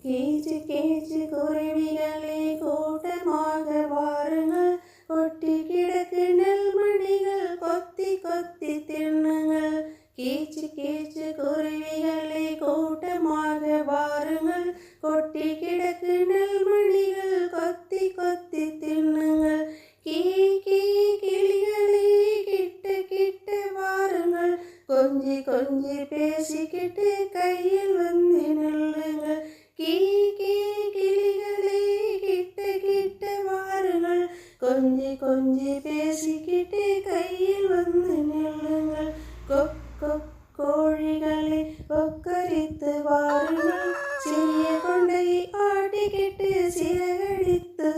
கீச்சு கீச்சு குருவிகளே கூட்டமாக வாருங்கள், கொட்டி கிடக்கு நெல்மணிகள் கொத்தி கொத்தி தின்னுங்கள். கீச்சு கீச்சு குருவிகளே கூட்டமாக வாருங்கள், கொட்டி கிடக்கு நெல்மணிகள் கொத்தி கொத்தி தின்னுங்கள். கீ கீ கிளிகளே கிட்ட கிட்ட வாருங்கள், கொஞ்சி கொஞ்சி பேசிக்கிட்டு கையில் வந்து நில்லுங்கள். கீ கீ கிளிகளே கிட்ட கிட்ட வாருங்கள், கொஞ்சி கொஞ்சி பேசிக்கிட்டு கையில் வந்து நில்லுங்கள். கொக் கொக் கோழிகளே கொக்கரித்து வாருங்கள், சிறிய கொண்டையை ஆட்டிக்கிட்டு சிறகடித்து